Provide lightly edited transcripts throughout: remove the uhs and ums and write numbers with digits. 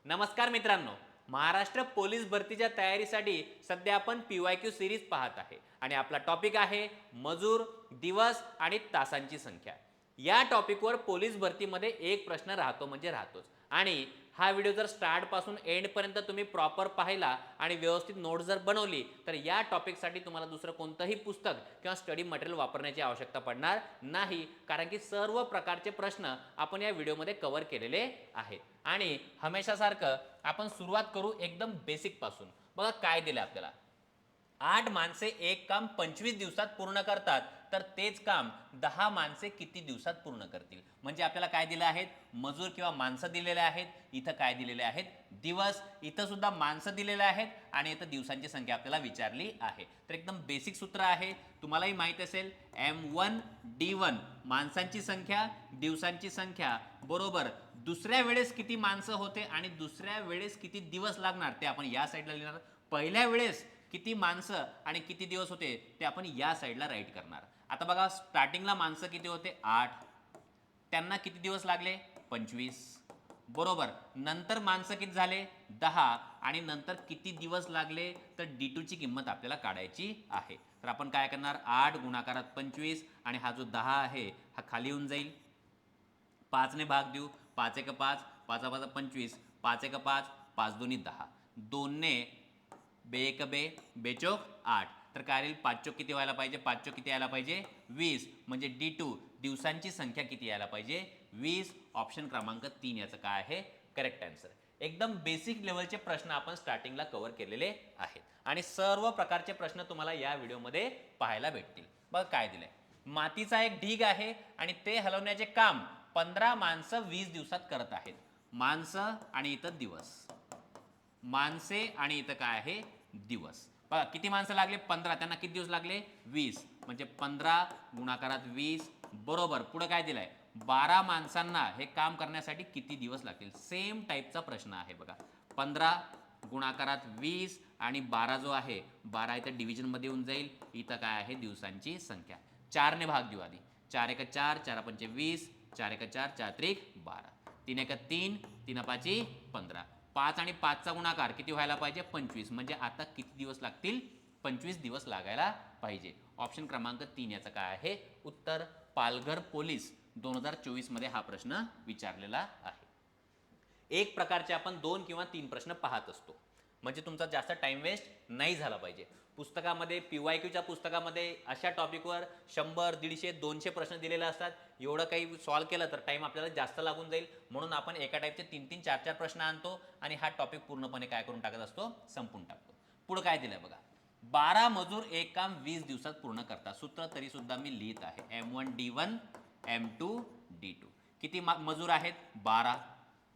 नमस्कार मित्रांनो, महाराष्ट्र पोलीस भरतीच्या तयारीसाठी सध्या आपण PYQ सिरीज पाहत आहे आणि आपला टॉपिक आहे मजूर, दिवस आणि तासांची संख्या. या टॉपिकवर पोलीस भरतीमध्ये एक प्रश्न राहतो म्हणजे राहतोच आणि हा व्हिडिओ जर स्टार्टपासून एंडपर्यंत तुम्ही प्रॉपर पाहिला आणि व्यवस्थित नोट जर बनवली तर या टॉपिकसाठी तुम्हाला दुसरं कोणतंही पुस्तक किंवा स्टडी मटेरियल वापरण्याची आवश्यकता पडणार नाही, कारण की सर्व प्रकारचे प्रश्न आपण या व्हिडिओमध्ये कव्हर केलेले आहेत. आणि हमेशासारखं आपण सुरुवात करू एकदम बेसिक पासून. बघा काय दिलं आपल्याला. 8 माणसे एक काम 25 दिवसात पूर्ण करतात तर तेच काम 10 माणसे किती दिवसात पूर्ण करतील. म्हणजे आपल्याला काय दिलं आहेत, मजूर किंवा माणसं दिलेले आहेत. इथं काय दिलेले आहेत, दिवस. इथं सुद्धा माणसं दिलेले आहेत आणि इथं दिवसांची संख्या आपल्याला विचारली आहे. तर एकदम बेसिक सूत्र आहे, तुम्हालाही माहित असेल. M1D1 माणसांची संख्या, दिवसांची संख्या बरोबर दुसऱ्या वेळेस किती माणसं होते आणि दुसऱ्या वेळेस किती दिवस लागणार ते आपण या साईडला लिहिणार. पहिल्या वेळेस किती माणसं आणि किती दिवस होते ते आपण या साईडला राईट करणार. आता बघा, स्टार्टिंगला माणसं किती होते, 8. त्यांना किती दिवस लागले, 25 बरोबर. नंतर माणसं किती झाले, 10 आणि नंतर किती दिवस लागले तर D2 ची किंमत आपल्याला काढायची आहे. तर आपण काय करणार, 8 गुणाकारात 25 आणि हा जो 10 आहे हा खाली येऊन जाईल. 5 ने भाग देऊ, 5 एक 5, 5 5 25, 5 एक 5, 5 दोन्ही 10, 2 ने बे एक बे, बेचोक 8. तर काय राहील, 5 चोक किती व्हायला पाहिजे, 5 चोक किती यायला पाहिजे, 20. म्हणजे D2 दिवसांची संख्या किती यायला पाहिजे, 20. ऑप्शन क्रमांक 3 याचं काय आहे करेक्ट आन्सर. एकदम बेसिक लेवलचे प्रश्न आपण स्टार्टिंगला कव्हर केलेले आहेत आणि सर्व प्रकारचे प्रश्न तुम्हाला या व्हिडिओमध्ये पाहायला भेटतील. बघा काय दिलंय, मातीचा एक ढीग आहे आणि ते हलवण्याचे काम 15 माणसं 20 दिवसात करत आहेत. माणसं आणि इथं दिवस, माणसे आणि इथं काय आहे दिवस. बघा किती माणसं लागले, 15. त्यांना किती दिवस लागले, 20. म्हणजे 15 गुणाकारात 20 बरोबर. पुढे काय दिलंय, 12 माणसांना हे काम करण्यासाठी किती दिवस लागतील. सेम टाईपचा प्रश्न आहे बघा. 15 गुणाकारात 20 आणि 12 जो आहे, 12 इथं डिव्हिजनमध्ये येऊन जाईल. इथं काय आहे दिवसांची संख्या. 4 ने भाग देऊ आधी. 4 एक 4, 4 पंचे 20, 4 एक 4, 4 त्रिक 12, 3 एक 3, 3 पाची 15. 5 आणि 5 चा गुणाकार किती व्हायला पाहिजे, 25. म्हणजे आता किती दिवस लागतील, 25 दिवस लागायला पाहिजे. ऑप्शन क्रमांक 3 याचं काय आहे उत्तर. पालघर पोलीस 2024 मध्ये हा प्रश्न विचारलेला आहे. एक प्रकारचे आपण 2 किंवा 3 प्रश्न पाहत असतो म्हणजे तुमचा जास्त टाइम वेस्ट नाही झाला पाहिजे. पुस्तकामध्ये PYQच्या पुस्तकामध्ये अशा टॉपिकवर 100, 150, 200 प्रश्न दिलेले असतात. एवढं काही सॉल्व केलं तर टाइम आपल्याला जास्त लागून जाईल, म्हणून आपण एका टाईपचे 3-3, 4-4 प्रश्न आणतो आणि हा टॉपिक पूर्णपणे काय करून टाकत असतो, संपून टाकतो. पुढे काय दिलंय बघा, 12 मजूर एक काम 20 दिवसात पूर्ण करतात. सूत्र तरी सुद्धा मी लिहित आहे, M1D1 M2D2. किती मजूर आहेत, 12.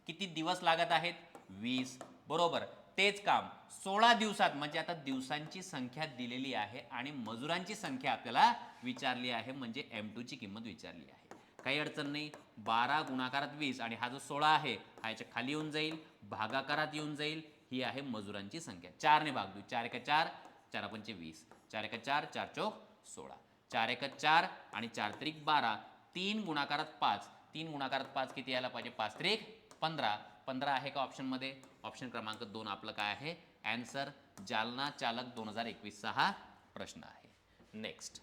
किती दिवस लागत आहेत, 20 बरोबर. तेच काम 16 दिवसात, म्हणजे आता दिवसांची संख्या दिलेली आहे आणि मजुरांची संख्या आपल्याला विचारली आहे, म्हणजे M2 ची किंमत विचारली आहे. काही अडचण नाही. 12 गुणाकारात 20 आणि हा जो 16 आहे हा याच्या खाली येऊन जाईल, भागाकारात येऊन जाईल. ही आहे मजुरांची संख्या. 4 ने भाग देऊ, 4 एक 4, 4 पंचे 20, 4 एक 4, 4 चौक 16, 4 एक 4 आणि 4 त्रिक 12, 3 गुणाकारात 5, 3 गुणाकारात 5 किती यायला पाहिजे, 5 त्रिक 15. 15 आहे का ऑप्शन मध्ये, ऑप्शन क्रमांक 2 आपलं काय आहे आन्सर. जालना चालक 2021 चा हा प्रश्न आहे. नेक्स्ट,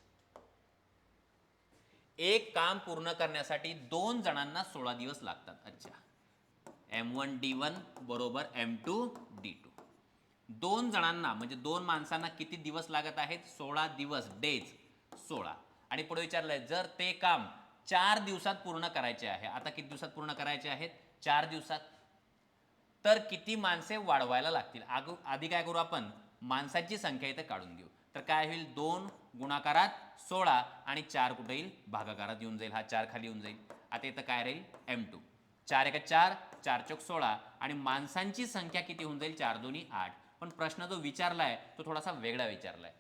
एक काम पूर्ण करण्यासाठी 2 जणांना 16 दिवस लागतात. अच्छा, M1D1 बरोबर M2D2. 2 जणांना म्हणजे 2 माणसांना किती दिवस लागत आहेत, 16 दिवस, डेज 16. आणि पुढे विचारलंय जर ते काम 4 दिवसात पूर्ण करायचे आहे. आता किती दिवसात पूर्ण करायचे आहेत, 4 दिवसात, तर किती माणसे वाढवायला लागतील. आधी काय करू आपण, माणसांची संख्या इथे काढून घेऊ. तर काय होईल, 2 गुणाकारात 16 आणि 4 कुठे येईल, भागाकारात येऊन जाईल. हा 4 खाली येऊन जाईल. आता इथं काय राहील, M2. 4 एक 4, 4 चौक 16 आणि माणसांची संख्या किती होऊन जाईल, 4 दोन्ही 8. पण प्रश्न जो विचारलाय तो थोडासा वेगळा विचारलाय.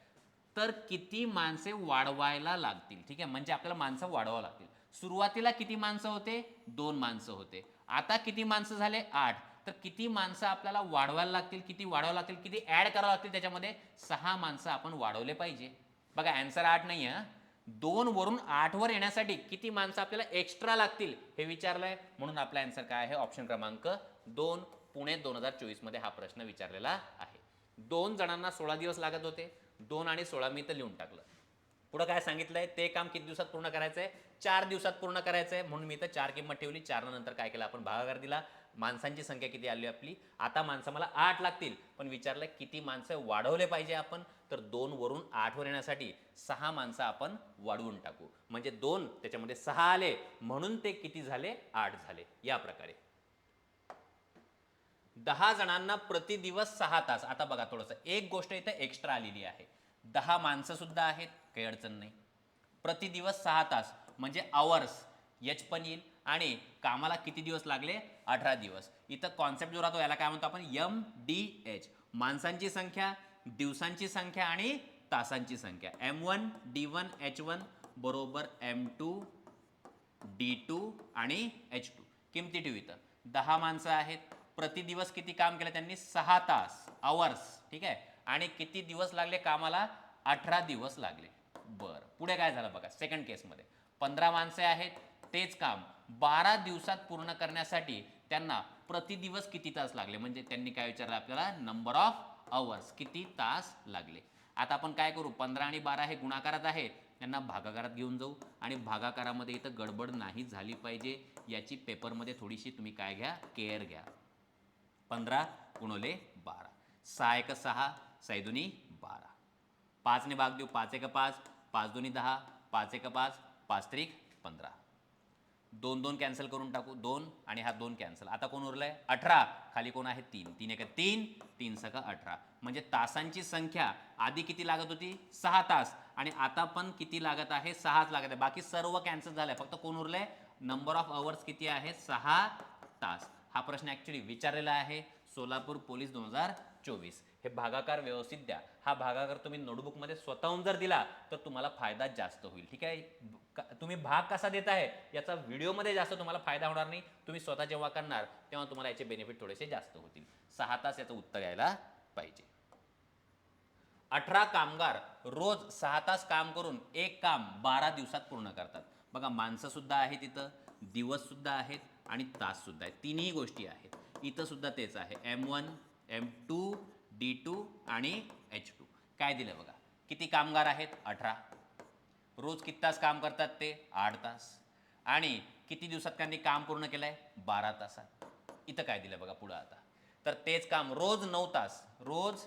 तर किती माणसे वाढवायला लागतील. ठीक आहे, म्हणजे आपल्याला माणसं वाढवावं लागतील. सुरुवातीला किती माणसं होते, 2 माणसं होते. आता किती माणसं झाले, 8. तर किती माणसं आपल्याला वाढवायला लागतील, किती वाढवावं लागतील, किती ऍड करावं लागतील, त्याच्यामध्ये 6 माणसं आपण वाढवले पाहिजे. बघा आन्सर 8 नाही आहे, 2 वरून 8 वर येण्यासाठी किती माणसं आपल्याला एक्स्ट्रा लागतील हे विचारलंय, म्हणून आपला आन्सर काय आहे ऑप्शन क्रमांक 2. पुणे 2024 मध्ये हा प्रश्न विचारलेला आहे. 2 जणांना 16 दिवस लागत होते. 2 आणि 16 मी तर लिहून टाकलं. पुढे काय सांगितलंय, ते काम किती दिवसात पूर्ण करायचंय, 4 दिवसात पूर्ण करायचंय. म्हणून मी इथं 4 किंमत ठेवली. 4 नंतर काय केलं आपण, भागाकार दिला. माणसांची संख्या किती आली आपली, आता माणसं मला 8 लागतील, पण विचारलंय किती माणसं वाढवले पाहिजे आपण, तर 2 वरून 8 वर येण्यासाठी 6 माणसं आपण वाढवून टाकू. म्हणजे 2 त्याच्यामध्ये 6 आले, म्हणून ते किती झाले, 8 झाले. या प्रकारे 10 जणांना प्रति दिवस 6 तास. आता बघा थोडंसं एक गोष्ट इथे एक्स्ट्रा आलेली आहे. 10 माणसं सुद्धा आहेत, काही अडचण नाही. प्रति दिवस 6 तास म्हणजे आवर्स, एच पण येईल. आणि कामाला किती दिवस लागले, 18 दिवस. इथं कॉन्सेप्ट जो राहतो याला काय म्हणतो आपण, MDH. माणसांची संख्या, दिवसांची संख्या आणि तासांची संख्या. M1 D1 H1 बरोबर M2 D2 आणि H2. किमती ठेवू इथं. 10 माणसं आहेत, प्रति दिवस किती काम केलं त्यांनी, 6 तास, आवर्स. ठीक आहे. आणि किती दिवस लागले कामाला, 18 दिवस लागले. बरं, पुढे काय झालं बघा. सेकंड केसमध्ये 15 माणसे आहेत, तेच काम 12 दिवसात पूर्ण करण्यासाठी त्यांना प्रति दिवस किती तास लागले. म्हणजे त्यांनी काय विचारलं आपल्याला, नंबर ऑफ आवर्स, किती तास लागले. आता आपण काय करू, 15 आणि 12 हे गुणाकारात आहे, त्यांना भागाकारात घेऊन जाऊ. आणि भागाकारामध्ये इथं गडबड नाही झाली पाहिजे याची पेपरमध्ये थोडीशी तुम्ही काय घ्या, केअर घ्या. 15 गुणवले 12, 6 एक 6, 6 दुनी 12. 5 ने भाग देऊ, 5 एक 5, 5 दुनी 10, 5 एक 5, 5 त्रिक 15. 2 2 कॅन्सल करून टाकू, 2 आणि हा 2 कॅन्सल. आता कोण उरलंय, 18. खाली कोण आहे, 3. 3 एक 3, 3 सका 18. म्हणजे तासांची संख्या आधी किती लागत होती, 6 तास, आणि आता पण किती लागत आहे, 6च लागत आहे. बाकी सर्व कॅन्सल झालंय, फक्त कोण उरलंय, नंबर ऑफ आवर्स किती आहे, 6 तास. हा प्रश्न ऍक्च्युली विचारलेला आहे सोलापूर पोलीस 2024. हे भागाकार व्यवस्थित द्या. हा भागाकार तुम्ही नोटबुकमध्ये स्वतःहून जर दिला तर तुम्हाला फायदा जास्त होईल. ठीक आहे. तुम्ही भाग कसा देत आहे याचा व्हिडिओमध्ये जास्त तुम्हाला फायदा होणार नाही. तुम्ही स्वतः जेव्हा करणार तेव्हा तुम्हाला याचे बेनिफिट थोडेसे जास्त होतील. 6 तास याचं उत्तर यायला पाहिजे. 18 कामगार रोज 6 तास काम करून एक काम 12 दिवसात पूर्ण करतात. बघा, माणसं सुद्धा आहेत इथं, दिवस सुद्धा आहेत आणि तास सुद्धा आहेत. तिन्ही गोष्टी आहेत. इथं सुद्धा तेच आहे, M1 M2 D2 आणि H2. काय दिलं बघा, किती कामगार आहेत, 18. रोज किती तास काम करतात ते, 8 तास. आणि किती दिवसात त्यांनी काम पूर्ण केलंय, 12 तासात. इथं काय दिलं बघा पुढं आता, तर तेच काम रोज 9 तास, रोज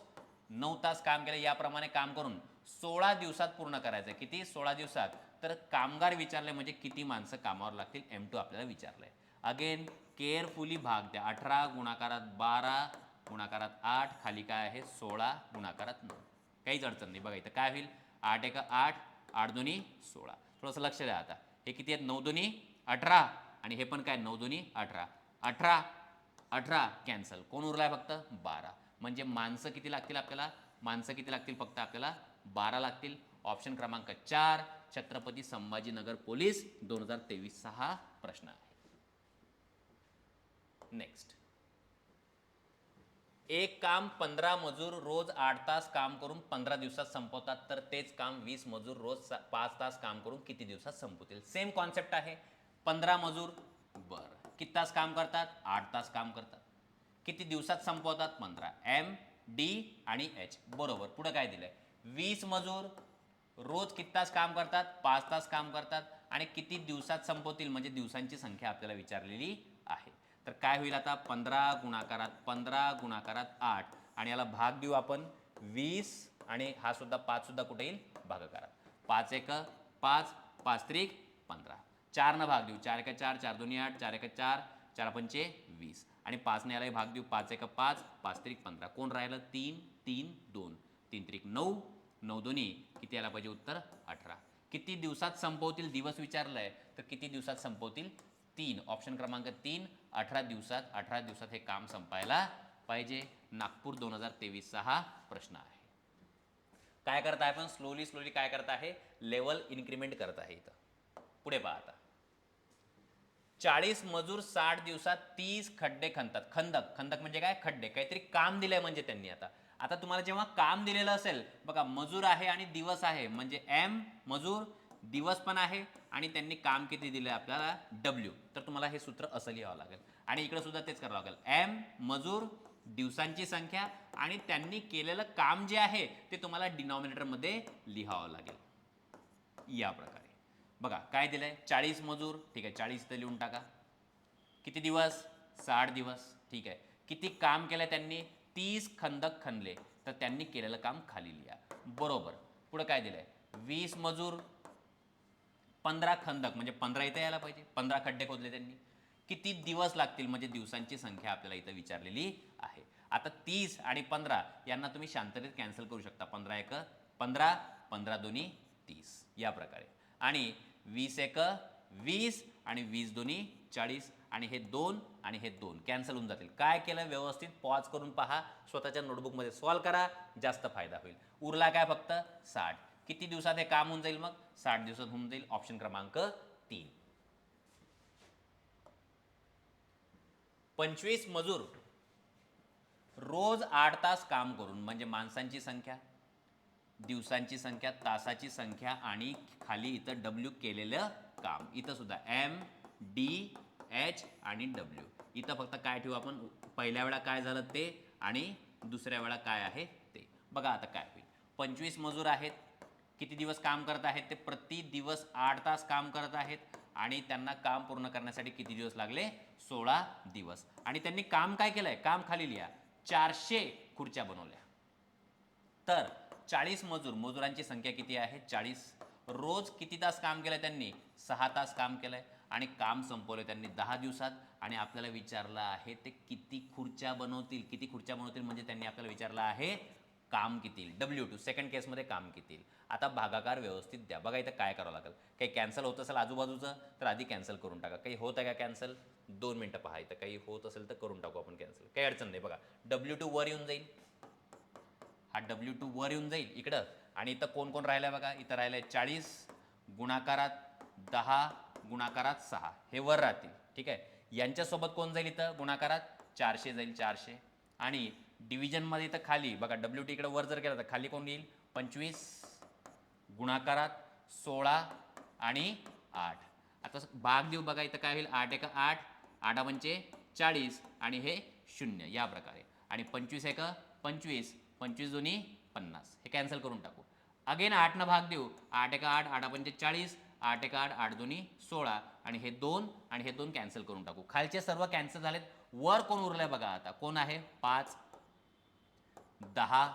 9 तास काम केलं. याप्रमाणे काम करून 16 दिवसात पूर्ण करायचं. किती, 16 दिवसात. तर कामगार विचारले म्हणजे किती माणसं कामावर लागतील, M2 आपल्याला विचारलंय. अगेन केअरफुली भाग द्या. 18 गुणाकारात 12 गुणाकारात 8, खाली काय आहे, 16 गुणाकारात 9. काहीच अडचण नाही. बघा इथं काय होईल, 8 एक 8, 8 दोन्ही 16. थोडंसं लक्ष द्या. आता हे किती आहेत, 9 दोन्ही 18, आणि हे पण काय, 9 दोन्ही 18. 18 18 कॅन्सल, कोण उरलाय फक्त 12. म्हणजे माणसं किती लागतील आपल्याला, माणसं किती लागतील, फक्त आपल्याला 12 लागतील. ऑप्शन क्रमांक 4 छत्रपती संभाजीनगर पोलीस 2023 हा प्रश्न आहे. नेक्स्ट, एक काम 15 मजूर रोज 8 तास काम करून 15 दिवसात संपवतात, तर तेच काम 20 मजूर रोज 5 तास काम करून किती दिवसात संपवतील. सेम कॉन्सेप्ट आहे. 15 मजूर, बरं, किती तास काम करतात, 8 तास काम करतात. किती दिवसात संपवतात, 15. M D आणि H बरोबर. पुढे काय दिलंय, 20 मजूर रोज किती तास काम करतात, 5 तास काम करतात, आणि किती दिवसात संपवतील, म्हणजे दिवसांची संख्या आपल्याला विचारलेली आहे. तर काय होईल आता, 15 गुणाकारात 15 गुणाकारात 8, आणि याला भाग देऊ आपण 20, आणि हा सुद्धा 5 सुद्धा कुठे येईल, भागाकारात. 5 एक 5, 5 त्रिक 15. 4 न भाग देऊ, 4 एक 4, 4 दोन्ही 8, 4 एक 4, 4 पंचे 20, आणि 5 ने याला भाग देऊ, 5 एक 5, 5 त्रिक 15. कोण राहिलं, 3 3 2, 3 त्रिक 9, 9 दोन्ही किती यायला पाहिजे उत्तर, 18. किती दिवसात संपवतील, दिवस विचारलंय, तर किती दिवसात संपवतील, 3. ऑप्शन क्रमांक 3 18 दिवसात. 18 दिवसात हे काम संपायला पाहिजे. नागपूर 2023 हा प्रश्न आहे. काय करत आहे आपण, स्लोली स्लोली काय करत आहे, लेवल इन्क्रीमेंट करत आहे. इथं पुढे पहा. आता 40 मजूर 60 दिवसात 30 खड्डे खणतात. खंदक, खंदक म्हणजे काय, खड्डे. काहीतरी काम दिलंय म्हणजे त्यांनी. आता तुम्हाला जेव्हा काम दिलेलं असेल, बघा मजूर आहे आणि दिवस आहे, म्हणजे M मजूर, दिवस पण आहे, आणि त्यांनी काम किती दिलंय आपल्याला, W. तर तुम्हाला हे सूत्र असं लिहावं लागेल. आणि इकडे सुद्धा तेच करावं लागेल. एम मजूर, दिवसांची संख्या आणि त्यांनी केलेलं काम जे आहे ते तुम्हाला डिनॉमिनेटरमध्ये लिहावं लागेल या प्रकारे. बघा काय दिलंय, 40 मजूर. ठीक आहे, 40 इथं लिहून टाका. किती दिवस, 60 दिवस. ठीक आहे, किती काम केलं त्यांनी, 30 खंदक खणले. तर त्यांनी केलेलं काम खाली लिहा. बरोबर. पुढे काय दिलंय, 20 मजूर, 15 खंदक, म्हणजे 15 इथं यायला पाहिजे, 15 खड्डे खोदले त्यांनी. किती दिवस लागतील, म्हणजे दिवसांची संख्या आपल्याला इथं विचारलेली आहे. आता 30 आणि 15 यांना तुम्ही शांततेत कॅन्सल करू शकता. 15 एक 15, 15 दोन्ही 30 या प्रकारे. आणि 20 एक 20 आणि 20 दोन्ही 40 आणि हे 2 आणि हे 2 कॅन्सल होऊन जातील. काय केलं, व्यवस्थित पॉज करून पहा, स्वतःच्या नोटबुकमध्ये सॉल्व करा, जास्त फायदा होईल. उरला काय, फक्त 60. किती दिवसात हे काम होऊन जाईल, मग 60 दिवसात होऊन जाईल. ऑप्शन क्रमांक 3. 25 मजूर रोज 8 तास काम करून, म्हणजे माणसांची संख्या, दिवसांची संख्या, तासाची संख्या आणि खाली इथं डब्ल्यू केलेलं काम. इथं सुद्धा एम डी एच आणि डब्ल्यू. इथं फक्त काय ठेवू आपण, पहिल्या वेळा काय झालं ते आणि दुसऱ्या वेळा काय आहे ते. बघा आता काय होईल. 25 मजूर आहेत, किती दिवस काम करत आहेत ते, प्रति दिवस 8 तास काम करत आहेत आणि त्यांना काम पूर्ण करण्यासाठी किती दिवस लागले, 16 दिवस. आणि त्यांनी काम काय केलंय, काम खाली लिहा, 400 खुर्च्या बनवल्या. तर 40 मजूर, मजुरांची संख्या किती आहे, 40. रोज किती तास काम केलंय त्यांनी, 6 तास काम केलंय आणि काम संपवलं त्यांनी 10 दिवसात. आणि आपल्याला विचारलं आहे ते किती खुर्च्या बनवतील, किती खुर्च्या बनवतील, म्हणजे त्यांनी आपल्याला विचारलं आहे काम किती, W2 सेकंड केसमध्ये काम किती. आता भागाकार व्यवस्थित द्या. बघा इथं काय करावं लागेल, काही कॅन्सल होत असेल आजूबाजूचं तर आधी कॅन्सल करून टाका. काही होत आहे का कॅन्सल, 2 मिनटं पहा, इथं काही होत असेल तर करून टाकू आपण कॅन्सल, काही अडचण नाही. बघा W2 वर येऊन जाईल, हा W2 वर येऊन जाईल इकडं. आणि इथं कोण कोण राहिलंय बघा, इथं राहिलंय 40 गुणाकारात 10 गुणाकारात 6, हे वर राहतील. ठीक आहे, यांच्यासोबत कोण जाईल इथं गुणाकारात, 400 जाईल, 400. आणि डिव्हिजनमध्ये इथं खाली बघा W2 इकडे वर जर केला तर खाली कोण येईल, 25 गुणाकारात 16 आणि 8. आता भाग देऊ, बघा इथं काय होईल, 8 एक 8, 8 पंचे 40 आणि हे 0 या प्रकारे. आणि 25 एक 25, 25 दोन्ही 50, हे कॅन्सल करून टाकू. अगेन 8 न भाग देऊ, 8 एक 8, 8 पंचे 40, 8 एक 8, 8 दोन्ही 16 आणि हे 2 आणि हे 2 कॅन्सल करून टाकू. खालचे सर्व कॅन्सल झालेत. वर कोण उरलंय बघा, आता कोण आहे, 5 10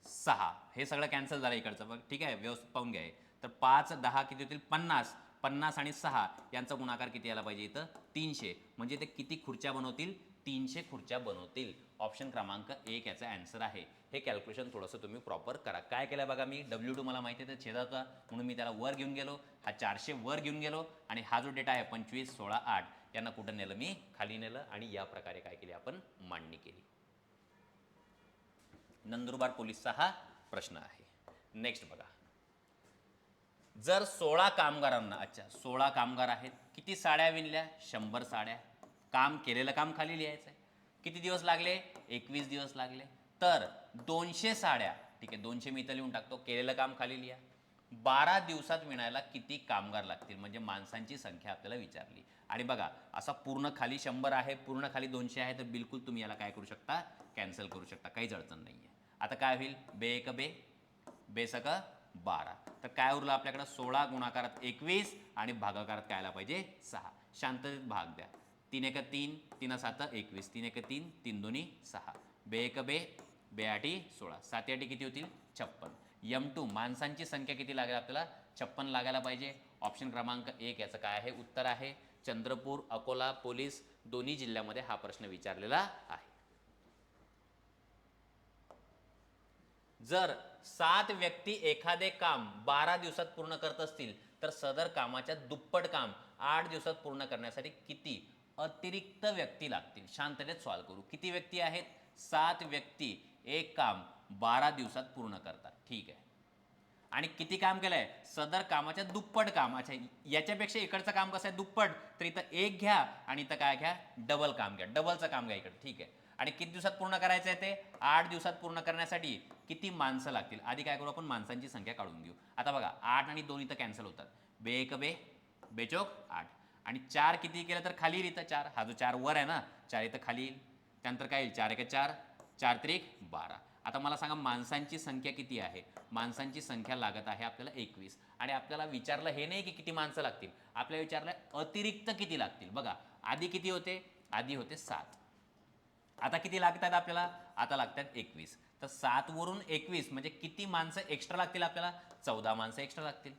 6, हे सगळं कॅन्सल झालं इकडचं. बघ ठीक आहे, व्यवस्थित पाहून घ्या. तर 5 10 किती होतील, 50. 50 आणि 6 यांचा गुणाकार किती यायला पाहिजे इथं, 300. म्हणजे ते किती खुर्च्या बनवतील, 300 खुर्च्या बनवतील. ऑप्शन क्रमांक 1 याचा आन्सर आहे. हे कॅल्क्युलेशन थोडंसं तुम्ही प्रॉपर करा. काय केलं बघा मी, W2 मला माहिती आहे तर छेदाचा, म्हणून मी त्याला वर घेऊन गेलो, हा 400 वर घेऊन गेलो आणि हा जो डेटा आहे 25 16 8 यांना कुठं नेलं मी, खाली नेलं आणि या प्रकारे काय केली आपण, मांडणी केली. नंदुरबार पोलीसचा हा प्रश्न आहे. नेक्स्ट बघा, जर 16 कामगारांना, अच्छा 16 कामगार आहेत, किती साड्या विणल्या, 100 साड्या. काम केलेलं काम खाली लिहायचं आहे. किती दिवस लागले, 21 दिवस लागले. तर 200 साड्या, ठीक आहे 200 मी इथं लिहून टाकतो, केलेलं काम खाली लिहा. 12 दिवसात विणायला किती कामगार लागतील, म्हणजे माणसांची संख्या आपल्याला विचारली. आणि बघा असा पूर्ण खाली 100 आहे, पूर्ण खाली 200 आहे, तर बिलकुल तुम्ही याला काय करू शकता, कॅन्सल करू शकता, काहीच अडचण नाही आहे. आता काय होईल, बे एक बे, बे सक 12. तर काय उरलं आपल्याकडं, 16 गुणाकारात 21 आणि भागाकारात काय आला पाहिजे, 6. शांततेत भाग द्या. 3 एक 3, 3 7 21, 3 एक 3, 3 दोन्ही 6, बे एक बे, बे आठी 16, 7 आठी किती होतील, 56. M2 माणसांची संख्या किती लागेल आपल्याला, 56 लागायला पाहिजे. ऑप्शन क्रमांक 1 याचं काय आहे, उत्तर आहे. चंद्रपूर अकोला पोलीस दोन्ही जिल्ह्यामध्ये हा प्रश्न विचारलेला आहे. जर 7 व्यक्ती एखादे काम 12 दिवसात पूर्ण करत असतील तर सदर कामाच्या दुप्पट काम 8 दिवसात पूर्ण करण्यासाठी किती अतिरिक्त व्यक्ती लागतील. शांततेत सॉल्व करू. किती व्यक्ती आहेत, 7 व्यक्ती एक काम 12 दिवसात पूर्ण करतात. ठीक आहे, आणि किती काम केलंय, सदर कामाच्या दुप्पट काम. अच्छा, याच्यापेक्षा इकडचं काम कसं आहे, दुप्पट, तर इथं एक घ्या आणि इथं काय घ्या, डबल काम घ्या, डबलचं काम घ्या इकडे. ठीक आहे, आणि किती दिवसात पूर्ण करायचं आहे ते, 8 दिवसात पूर्ण करण्यासाठी किती माणसं लागतील. आधी काय करू आपण, माणसांची संख्या काढून घेऊ. आता बघा 8 आणि 2 इथं कॅन्सल होतात, बे एक बे, बेचोक 8. आणि 4 किती केलं तर खाली येईल इथं 4, हा जो 4 वर आहे ना 4 इथं खाली येईल. त्यानंतर काय येईल 4 1 4, 4 3 12. आता मला सांगा माणसांची संख्या किती आहे. माणसांची संख्या लागत आहे आपल्याला 21 आणि आपल्याला विचारलं हे नाही की किती माणसं लागतील, आपल्याला विचारलं अतिरिक्त किती लागतील. बघा आधी किती होते, आधी होते 7, आता किती लागतात आपल्याला, आता लागतात 21. तर 7 वरून 21 म्हणजे किती माणसं एक्स्ट्रा लागतील आपल्याला, 14 माणसं एक्स्ट्रा लागतील.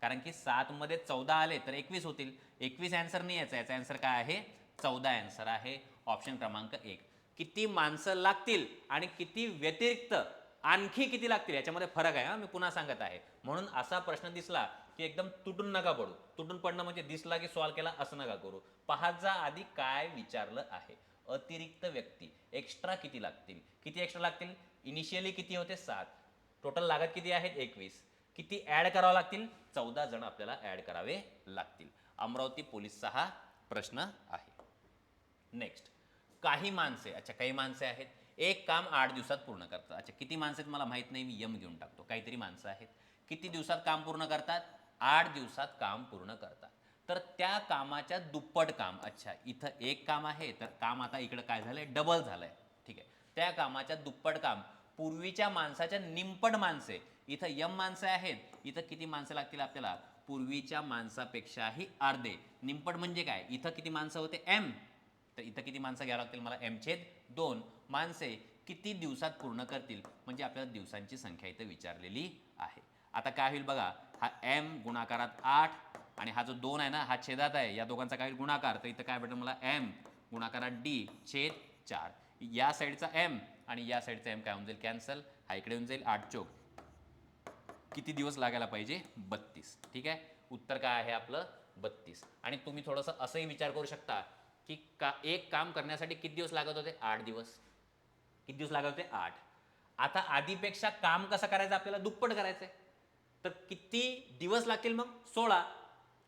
कारण की 7 मध्ये 14 आले तर 21 होतील. 21 आन्सर नाही याचा, याचा आन्सर काय आहे 14 आन्सर आहे ऑप्शन क्रमांक 1. किती माणसं लागतील आणि किती व्यतिरिक्त आणखी किती लागतील याच्यामध्ये फरक आहे. मी पुन्हा सांगत आहे. म्हणून असा प्रश्न दिसला की एकदम तुटून नका पडू. तुटून पडणं म्हणजे दिसला की सॉल्व केला असं नका करू. पाहत जा आधी काय विचारलं आहे. अतिरिक्त व्यक्ती एक्स्ट्रा किती लागतील, किती एक्स्ट्रा लागतील, इनिशियली किती होते 7, टोटल लागत किती आहेत 21, किती ऍड करावं लागतील 14 जण आपल्याला ऍड करावे लागतील. अमरावती पोलीसचा हा प्रश्न आहे. नेक्स्ट, काही माणसे, अच्छा काही माणसे आहेत एक काम 8 दिवसात पूर्ण करतात. अच्छा किती माणसं आहेत मला माहित नाही, मी यम घेऊन टाकतो. काहीतरी माणसं आहेत किती दिवसात काम पूर्ण करतात, 8 दिवसात काम पूर्ण करतात. तर त्या कामाच्या दुप्पट काम, अच्छा इथं एक काम आहे तर काम आता इकडे काय झालंय डबल झालंय. ठीक आहे, त्या कामाच्या दुप्पट काम पूर्वीच्या माणसाच्या निंपट माणसे, इथं यम माणसं आहेत, इथं किती माणसं लागतील आपल्याला पूर्वीच्या माणसापेक्षाही अर्धे. निंपट म्हणजे काय, इथं किती माणसं होते एम, तर इथं किती माणसं घ्यावं लागतील मला एम छेद 2 माणसे किती दिवसात पूर्ण करतील म्हणजे आपल्याला दिवसांची संख्या इथं विचारलेली आहे. आता काय होईल बघा, हा एम गुणाकारात 8 आणि हा जो 2 आहे ना हा छेदात आहे, या दोघांचा काय गुणाकार, तर इथं काय भेटेल मला एम गुणाकारात डी छेद 4. या साईडचा एम आणि या साईडचा एम काय होऊन जाईल कॅन्सल, हा इकडे येऊन जाईल 8 चोक किती दिवस लागायला पाहिजे 32. ठीक आहे, उत्तर काय आहे आपलं 32. आणि तुम्ही थोडंसं असंही विचार करू शकता की एक काम करण्यासाठी किती दिवस लागत होते 8 दिवस, किती दिवस लागत होते 8. आता आधीपेक्षा काम कसं करायचं आपल्याला दुप्पट करायचंय, तर किती दिवस लागतील मग 16.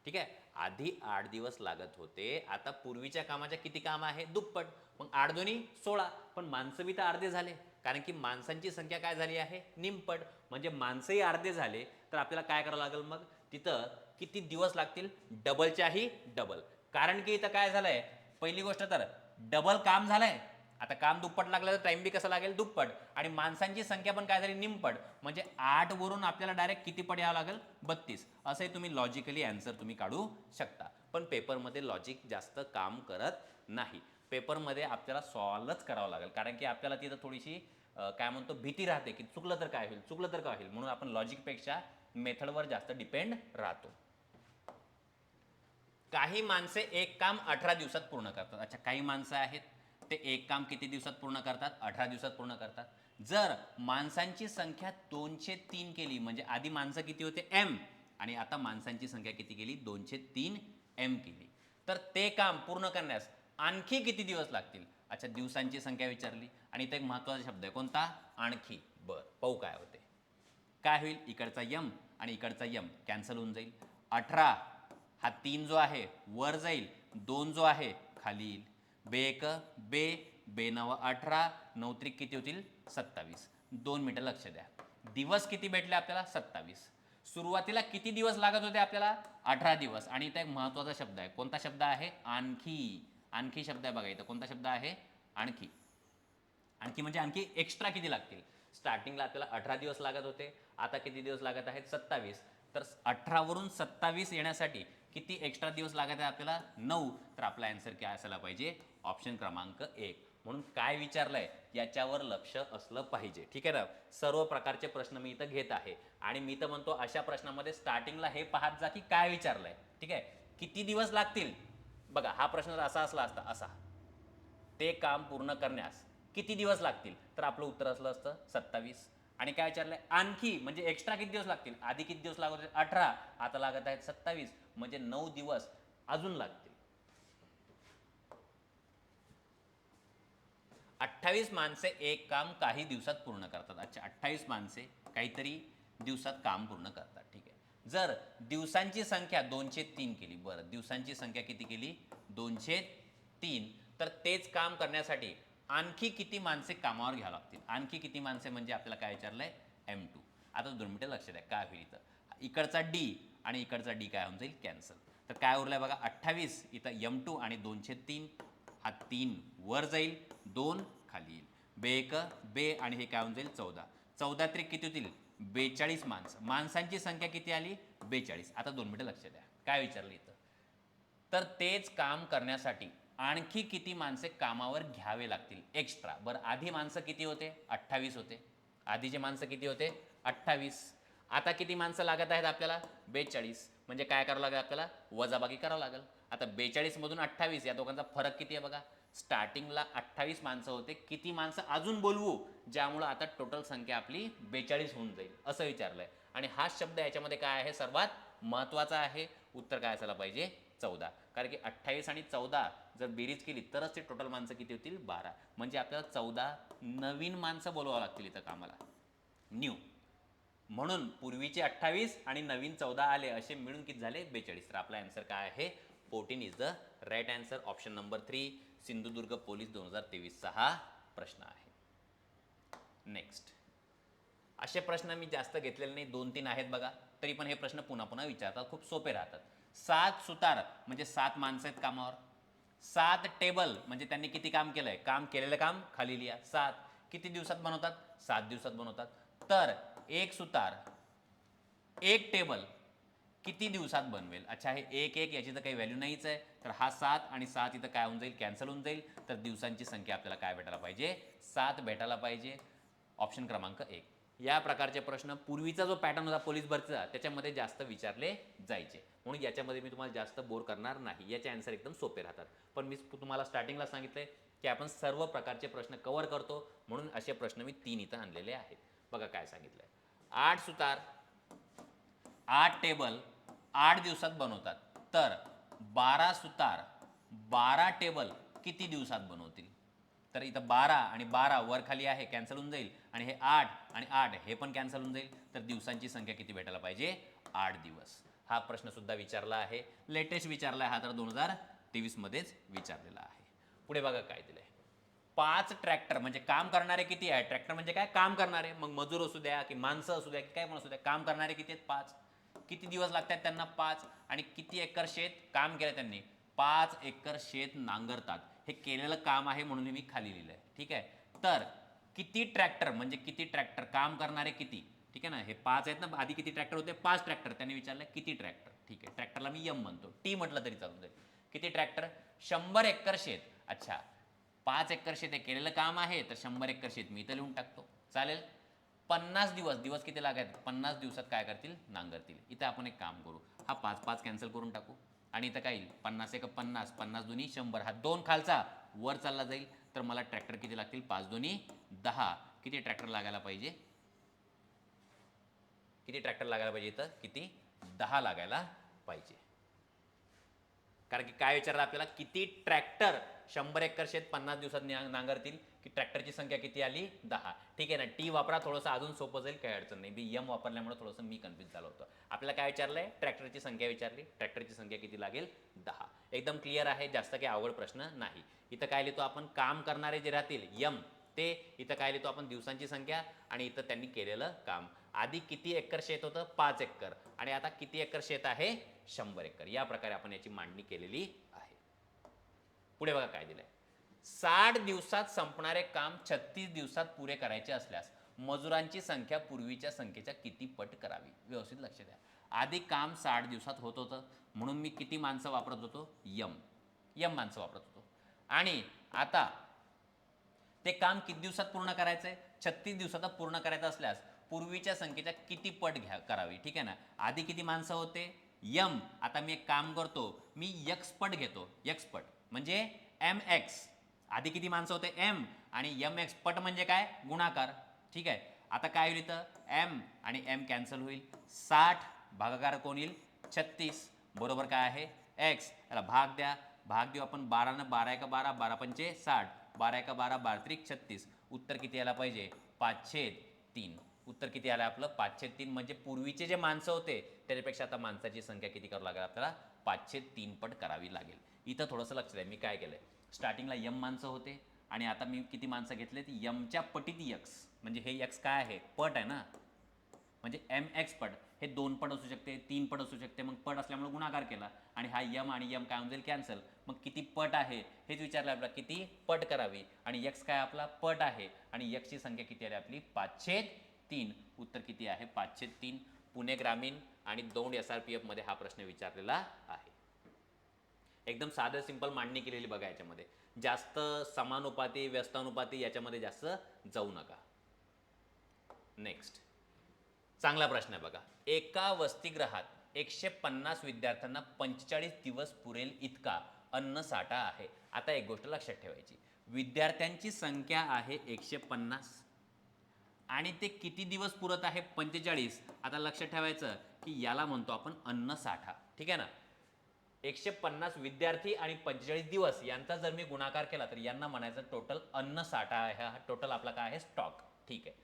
ठीक आहे, आधी 8 दिवस लागत होते, आता पूर्वीच्या कामाच्या किती काम आहे दुप्पट, मग 8 दोन्ही 16. पण माणसं बी तर अर्धे झाले, कारण की माणसांची संख्या काय झाली आहे निमपट, म्हणजे माणसंही अर्धे झाले. तर आपल्याला काय करावं लागेल मग तिथं किती दिवस लागतील डबलच्याही डबल. कारण की इथं काय झालंय, पहिली गोष्ट तर डबल काम झालंय, आता काम दुप्पट लागलं तर टाइम बी कसं लागेल दुप्पट, आणि माणसांची संख्या पण काय झाली निमपट, म्हणजे 8 वरून आपल्याला डायरेक्ट किती पट यावं लागेल 32. असंही तुम्ही लॉजिकली आन्सर तुम्ही काढू शकता. पण पेपरमध्ये लॉजिक जास्त काम करत नाही. पेपरमध्ये आपल्याला सॉल्वच करावं लागेल, कारण की आपल्याला तिथं थोडीशी काय म्हणतो भीती राहते की चुकलं तर काय होईल, चुकलं तर काय होईल, म्हणून आपण लॉजिकपेक्षा मेथडवर जास्त डिपेंड राहतो. काही माणसे एक काम 18 दिवसात पूर्ण करतात. अच्छा काही माणसं आहेत ते एक काम किती दिवसात पूर्ण करतात 18 दिवसात पूर्ण करतात. जर माणसांची संख्या 203 केली, म्हणजे आधी माणसं किती होते एम आणि आता माणसांची संख्या किती केली 203 एम केली, तर ते काम पूर्ण करण्यास आणखी किती दिवस लागतील. अच्छा दिवसांची संख्या विचारली आणि इथे एक महत्त्वाचा शब्द आहे कोणता आणखी. बर पाहू काय होते, काय होईल इकडचा यम आणि इकडचा यम कॅन्सल होऊन जाईल. 18 हा 3 जो आहे वर जाईल, 2 जो आहे खाली येईल. बे एक बे बे 9 18 9 त्रिक किती होतील 27. 2 मिनिटं लक्ष द्या, दिवस किती भेटले आपल्याला 27. सुरुवातीला किती दिवस लागत होते आपल्याला 18 दिवस. आणि इथं एक महत्त्वाचा शब्द आहे, कोणता शब्द आहे आणखी. आणखी शब्द आहे बघा इथं, कोणता शब्द आहे आणखी. आणखी म्हणजे आणखी एक्स्ट्रा किती लागतील. स्टार्टिंगला आपल्याला 18 दिवस लागत होते, आता किती दिवस लागत आहेत 27. तर 18 वरून 27 येण्यासाठी किती एक्स्ट्रा दिवस लागत आहे आपल्याला 9. तर आपला आन्सर काय असायला पाहिजे ऑप्शन क्रमांक 1. म्हणून काय विचारलंय याच्यावर लक्ष असलं पाहिजे. ठीक आहे ना, सर्व प्रकारचे प्रश्न मी इथं घेत आहे आणि मी तर म्हणतो अशा प्रश्नामध्ये स्टार्टिंगला हे पाहत जा की काय विचारलंय. ठीक आहे, किती दिवस लागतील. बघा हा प्रश्न जर असा असला असता असा, ते काम पूर्ण करण्यास किती दिवस लागतील, तर आपलं उत्तर असलं असतं 27. आणि काय विचारलंय आणखी म्हणजे एक्स्ट्रा किती दिवस लागतील, आधी किती दिवस लागत होते 18 आता लागत आहेत 27, म्हणजे 9 दिवस अजून लागतील. 28 माणसे एक काम काही दिवसात पूर्ण करतात. अच्छा 28 माणसे काहीतरी दिवसात काम पूर्ण करतात. ठीक आहे, जर दिवसांची संख्या 203 केली, बरं दिवसांची संख्या किती केली 203, तर तेच काम करण्यासाठी आणखी किती माणसे कामावर घ्यावं लागतील. आणखी किती माणसे म्हणजे आपल्याला काय विचारलंय M2. आता 2 मिनिटं लक्ष द्या काय होईल इथं, इकडचा डी आणि इकडचा डी काय होऊन जाईल कॅन्सल. तर काय उरलंय बघा 28, इथं M2 आणि 203, हा 3 वर जाईल, 2 खाली येईल, बे एक बे आणि हे काय होऊन जाईल 14. 14 त्रिक किती होतील 42 माणसं. माणसांची संख्या किती आली 42. आता 2 मिनिटं लक्ष द्या, काय विचारलं इथं, तर तेच काम करण्यासाठी आणखी किती माणसे कामावर घ्यावे लागतील एक्स्ट्रा. बरं आधी माणसं किती होते 28 होते, आधीचे माणसं किती होते 28. आता किती माणसं लागत आहेत आपल्याला 42. म्हणजे काय करावं लागेल आपल्याला वजाबाकी करावं लागेल. आता 42 मधून 28 या दोघांचा फरक किती आहे बघा. स्टार्टिंगला 28 माणसं होते, किती माणसं अजून बोलवू ज्यामुळं आता टोटल संख्या आपली 42 होऊन जाईल असं विचारलंय. आणि हा शब्द याच्यामध्ये काय आहे सर्वात महत्त्वाचा आहे. उत्तर काय असायला पाहिजे 14. कारण की 28 आणि 14 जर बेरीज केली तरच ते टोटल माणसं किती होतील 12. म्हणजे आपल्याला 14 नवीन माणसं बोलवावं लागतील इथं कामाला, न्यू. म्हणून पूर्वीचे 28 आणि नवीन 14 आले, असे मिळून किती झाले 42. तर आपला आन्सर काय आहे 14 is the right answer. Option number 3 Sindhudurg police 2023चा हा प्रश्न आहे. नेक्स्ट, असे प्रश्न मी जास्त घेतलेले नाही, 2-3 आहेत बघा, तरी पण हे प्रश्न पुन्हा पुन्हा विचारतात, खूप सोपे राहतात. 7 सुतार म्हणजे 7 माणसं आहेत कामावर. 7 टेबल म्हणजे त्यांनी किती काम केलंय, काम केलेलं काम खाली लिहा. 7 किती दिवसात बनवतात 7 दिवसात बनवतात. तर एक सुतार एक टेबल किती दिवसात बनवेल. अच्छा, हे एक एक याची तर काही व्हॅल्यू नाहीच आहे, तर हा 7 आणि 7 इथं काय होऊन जाईल कॅन्सल होऊन जाईल. तर दिवसांची संख्या आपल्याला काय भेटायला पाहिजे 7 भेटायला पाहिजे. ऑप्शन क्रमांक 1. या प्रकारचे प्रश्न पूर्वीचा जो पॅटर्न होता पोलीस भरतीचा त्याच्यामध्ये जास्त विचारले जायचे, म्हणून याच्यामध्ये मी तुम्हाला जास्त बोर करणार नाही. याचे आन्सर एकदम सोपे राहतात. पण मी तुम्हाला स्टार्टिंगला सांगितले की आपण सर्व प्रकारचे प्रश्न कव्हर करतो, म्हणून असे प्रश्न मी 3 इथं आणलेले आहेत. बघा काय सांगितलंय, 8 सुतार 8 टेबल 8 दिवसात बनवतात, तर 12 सुतार 12 टेबल किती दिवसात बनवतील. तर इथं 12 आणि 12 वर खाली आहे कॅन्सल होऊन जाईल, आणि हे 8 आणि 8 हे पण कॅन्सल होऊन जाईल. तर दिवसांची संख्या किती भेटायला पाहिजे 8 दिवस. हा प्रश्न सुद्धा विचारला आहे, लेटेस्ट विचारला आहे हा, तर 2023 मध्येच विचारलेला आहे. पुढे बघा काय दिलंय, 5 ट्रॅक्टर म्हणजे काम करणारे किती आहे. ट्रॅक्टर म्हणजे काय काम करणारे, मग मजूर असू द्या की माणसं असू द्या की काय पण असू द्या, काम करणारे किती आहेत 5. किती दिवस लागतात त्यांना 5, आणि किती एकर शेत काम केलं त्यांनी 5 एकर शेत नांगरतात. हे केलेलं काम आहे म्हणून मी खाली लिहिलंय, ठीक आहे. तर किती ट्रॅक्टर म्हणजे किती ट्रॅक्टर काम करणारे किती, ठीक आहे ना. हे 5 आहेत ना, आधी किती ट्रॅक्टर होते 5 ट्रॅक्टर. त्यांनी विचारलं किती ट्रॅक्टर, ठीक आहे. ट्रॅक्टरला मी एम म्हणतो, टी म्हटलं तरी चालून जाईल. किती ट्रॅक्टर 100 एकर शेत. अच्छा, 5 एकर शेत हे केलेलं काम आहे, तर 100 एकर शेत मी इथं लिहून टाकतो, चालेल. 50 दिवस, दिवस किती लागायचे 50 दिवसात काय करतील नांगरतील. इथं आपण एक काम करू, हा 5 कॅन्सल करून टाकू, आणि इथं काय येईल 50 एक 50, 50 दोन्ही 100, हा 2 खालचा वर चालला जाईल. तर मला ट्रॅक्टर किती लागतील 5 दोन्ही 10. किती ट्रॅक्टर लागायला पाहिजे, किती ट्रॅक्टर लागायला पाहिजे इथं किती 10 लागायला पाहिजे. कारण की काय विचारलं आपल्याला, किती ट्रॅक्टर 100 एकर शेत 50 दिवसात नांगरतील, की ट्रॅक्टरची संख्या किती आली 10. ठीक आहे ना, टी वापरा, थोडंसं अजून सोपं जाईल, काही अडचण नाही. बी एम वापरल्यामुळे थोडंसं मी कन्फ्युज झालो होतो. आपल्याला काय विचारलंय ट्रॅक्टरची संख्या विचारली, ट्रॅक्टरची संख्या किती लागेल 10. एकदम क्लिअर आहे, जास्त काही अवघड प्रश्न नाही. इथं काय लिहितो आपण काम करणारे जे राहतील यम ते, इथं काय लिहितो आपण दिवसांची संख्या, आणि इथं त्यांनी केलेलं काम. आधी किती एकर शेत होतं 5 एकर, आणि आता किती एकर शेत आहे 100 एकर. या प्रकारे आपण याची मांडणी केलेली आहे. पुढे बघा काय दिलंय, 60 दिवसात संपणारे काम 36 दिवसात पुरे करायचे असल्यास मजुरांची संख्या पूर्वीच्या संख्येच्या किती पट करावी. व्यवस्थित लक्ष द्या, आधी काम 60 दिवसात होत होतं म्हणून मी किती माणसं वापरत होतो यम माणसं वापरत होतो, आणि आता ते काम किती दिवसात पूर्ण करायचंय 36 दिवसात पूर्ण करायचं असल्यास पूर्वीच्या संख्येच्या किती पट करावी. ठीक आहे ना, आधी किती माणसं होते यम, आता मी एक काम करतो, मी एक्स पट घेतो. एक्स पट म्हणजे एम एक्स, आधी किती माणसं होते एम, आणि एम एक्स पट म्हणजे काय गुणाकार. ठीक आहे, आता काय होईल इथं एम आणि एम कॅन्सल होईल, 60 भागाकार कोण येईल 36, बरोबर काय आहे एक्स. याला भाग द्या, भाग देऊ आपण 12 न, 12 1 12, 12 पंचे 60, 12 1 12, 12 त्रिक 36. उत्तर किती यायला पाहिजे 5/3. उत्तर किती आलं आपलं 5/3. म्हणजे पूर्वीचे जे माणसं होते त्याच्यापेक्षा आता माणसाची संख्या किती करावी लागेल आपल्याला 5/3 पट करावी लागेल. इथं थोडंसं लक्ष द्या, मी काय केलंय स्टार्टिंगला यम माणसं होते, आणि आता मी किती माणसं घेतलेत यमच्या पटीत एक्स, म्हणजे हे एक्स काय आहे पट आहे ना, म्हणजे mx पट, हे 2 पट असू शकते, 3 पट असू शकते, मग पट असल्यामुळे गुणाकार केला आणि हा यम आणि यम काय होऊन जाईल कॅन्सल. मग किती पट आहे हेच विचारलं आपल्याला, किती पट करावी आणि x काय आपला पट आहे आणि x ची संख्या किती आली आपली 5/3. उत्तर किती आहे 5/3. पुणे ग्रामीण आणि दौंड SRPF मध्ये हा प्रश्न विचारलेला आहे. एकदम साधं सिंपल मांडणी केलेली बघा याच्यामध्ये, जास्त समानुपाती व्यस्तानुपाती याच्यामध्ये जास्त जाऊ नका. नेक्स्ट चांगला प्रश्न आहे बघा. एका वसतिगृहात 150 विद्यार्थ्यांना 45 दिवस पुरेल इतका अन्नसाठा आहे. आता एक गोष्ट लक्षात ठेवायची, विद्यार्थ्यांची संख्या आहे 150 आणि ते किती दिवस पुरत आहे 45. आता लक्षात ठेवायचं की याला म्हणतो आपण अन्नसाठा, ठीक आहे ना. 150 विद्यार्थी आणि 45 दिवस यांचा जर मी गुणाकार केला तर यांना म्हणायचं टोटल अन्नसाठा आहे. हा टोटल आपला काय आहे स्टॉक, ठीक आहे.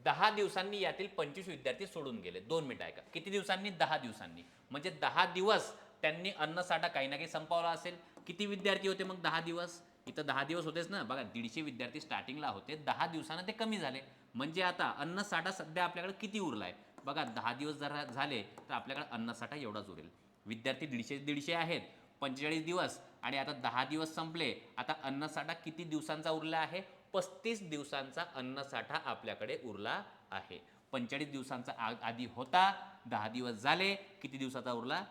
10 दिवसांनी यातील 25 विद्यार्थी सोडून गेले. 2 मिनिटं ऐका, किती दिवसांनी 10 दिवसांनी, म्हणजे 10 दिवस त्यांनी अन्नसाठा काही ना काही संपवला असेल. किती विद्यार्थी होते मग 10 दिवस, इथं 10 दिवस होतेच ना बघा, 150 विद्यार्थी स्टार्टिंगला होते, 10 दिवसांना ते कमी झाले. म्हणजे आता अन्नसाठा सध्या आपल्याकडे किती उरलाय बघा, 10 दिवस जर झाले तर आपल्याकडे अन्नसाठा एवढाच उरेल. विद्यार्थी 150 आहेत, 45 दिवस आणि आता 10 दिवस संपले. आता अन्नसाठा किती दिवसांचा उरला आहे 35 दिवसांचा अन्नसाठा आपल्याकडे उरला आहे. 45 दिवसांचा आधी होता, 10 दिवस झाले, किती दिवसाचा उरला